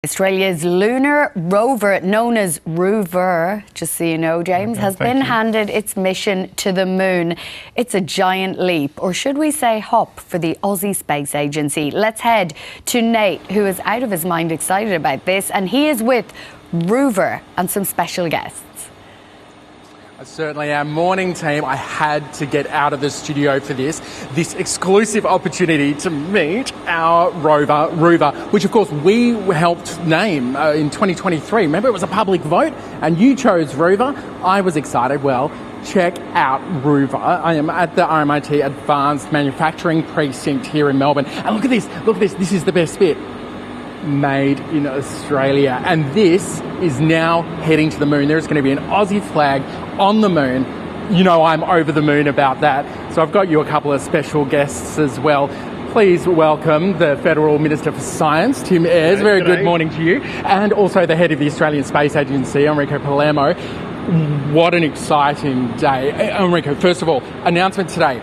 Australia's lunar rover, known as Roo-ver, just so you know, James, has been handed its mission to the moon. It's a giant leap, or should we say hop, for the Aussie Space Agency. Let's head to Nate, who is out of his mind excited about this, and he is with Rover and some special guests. Certainly, our morning team, I had to get out of the studio for this exclusive opportunity to meet our rover, Rover, which of course we helped name in 2023. Remember, it was a public vote and you chose Rover. I was excited. Well, check out Rover. I am at the RMIT Advanced Manufacturing Precinct here in Melbourne. And look at this, this is the best bit. Made in Australia, and this is now heading to the moon. There's going to be an Aussie flag on the moon. You know I'm over the moon about that. So I've got you a couple of special guests as well. Please welcome the Federal Minister for Science, Tim Ayres. Very good morning to you. And also the head of the Australian Space Agency, Enrico Palermo. What an exciting day. Enrico, first of all, announcement today.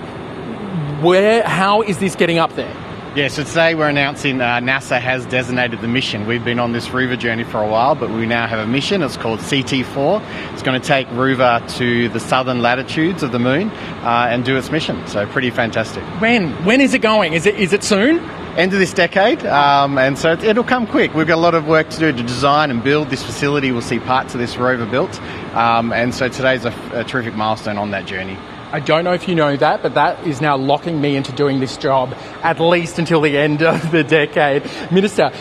How is this getting up there? Yeah, so today we're announcing NASA has designated the mission. We've been on this Rover journey for a while, but we now have a mission. It's called CT4. It's going to take Rover to the southern latitudes of the moon and do its mission. So pretty fantastic. When is it going? Is it soon? End of this decade, and so it'll come quick. We've got a lot of work to do to design and build this facility. We'll see parts of this Rover built, and so today's a terrific milestone on that journey. I don't know if you know that, but that is now locking me into doing this job at least until the end of the decade. Minister,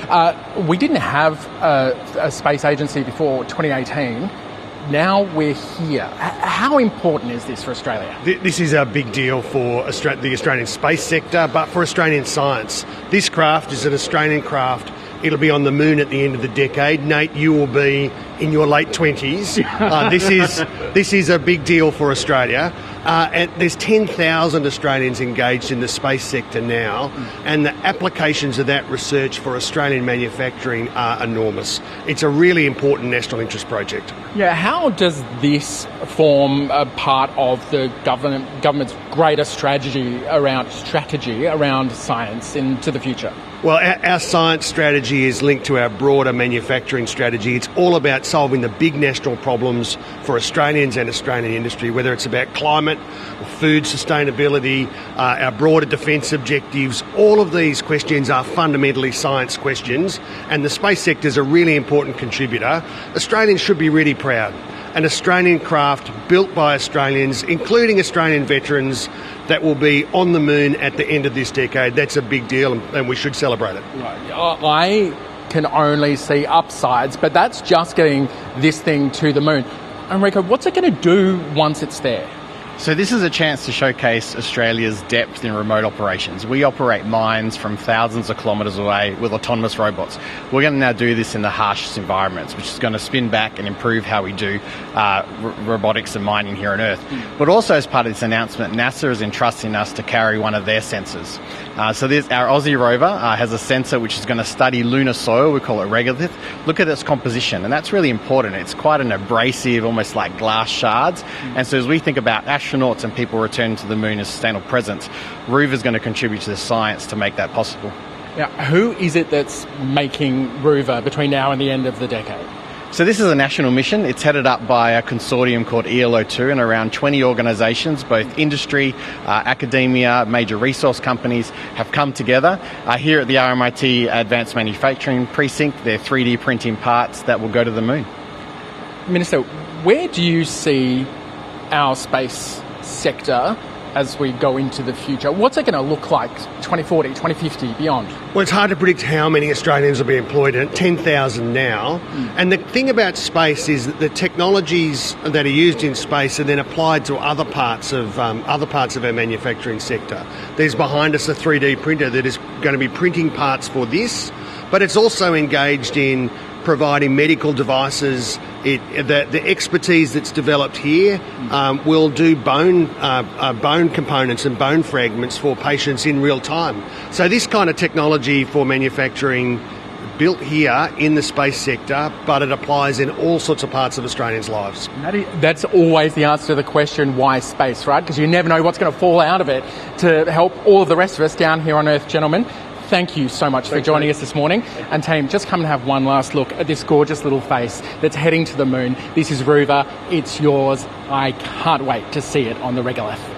we didn't have a space agency before 2018. Now we're here. How important is this for Australia? This is a big deal for the Australian space sector, but for Australian science. This craft is an Australian craft. It'll be on the moon at the end of the decade. Nate, you will be in your late 20s. This is a big deal for Australia. And there's 10,000 Australians engaged in the space sector now, and the applications of that research for Australian manufacturing are enormous. It's a really important national interest project. Yeah, how does this form a part of the government's greater strategy around science into the future? Well, our science strategy is linked to our broader manufacturing strategy. It's all about solving the big national problems for Australians and Australian industry, whether it's about climate, food sustainability, our broader defence objectives. All of these questions are fundamentally science questions, and the space sector is a really important contributor. Australians should be really proud. An Australian craft built by Australians, including Australian veterans, that will be on the moon at the end of this decade. That's a big deal, and we should celebrate it. Right. I can only see upsides, but that's just getting this thing to the moon. Enrico, what's it going to do once it's there? So this is a chance to showcase Australia's depth in remote operations. We operate mines from thousands of kilometres away with autonomous robots. We're going to now do this in the harshest environments, which is going to spin back and improve how we do robotics and mining here on Earth. But also, as part of this announcement, NASA is entrusting us to carry one of their sensors. Our Aussie rover has a sensor which is going to study lunar soil. We call it regolith. Look at its composition, and that's really important. It's quite an abrasive, almost like glass shards. And so as we think about astronauts and people returning to the moon as sustainable presence, Rover is going to contribute to the science to make that possible. Now, who is it that's making Rover between now and the end of the decade? So this is a national mission. It's headed up by a consortium called ELO2, and around 20 organisations, both industry, academia, major resource companies, have come together. Here at the RMIT Advanced Manufacturing Precinct, they're 3D printing parts that will go to the moon. Minister, where do you see our space sector as we go into the future? What's it going to look like 2040, 2050, beyond? Well, it's hard to predict how many Australians will be employed in it, 10,000 now. And the thing about space is that the technologies that are used in space are then applied to other parts of our manufacturing sector. There's behind us a 3D printer that is going to be printing parts for this, but it's also engaged in providing medical devices. The expertise that's developed here will do bone components and bone fragments for patients in real time. So this kind of technology for manufacturing built here in the space sector, but it applies in all sorts of parts of Australians' lives. That's always the answer to the question, why space, right? Because you never know what's going to fall out of it to help all of the rest of us down here on Earth, gentlemen. thank you so much for joining us this morning. And team, just come and have one last look at this gorgeous little face that's heading to the moon. This is Rover. It's yours. I can't wait to see it on the regolith.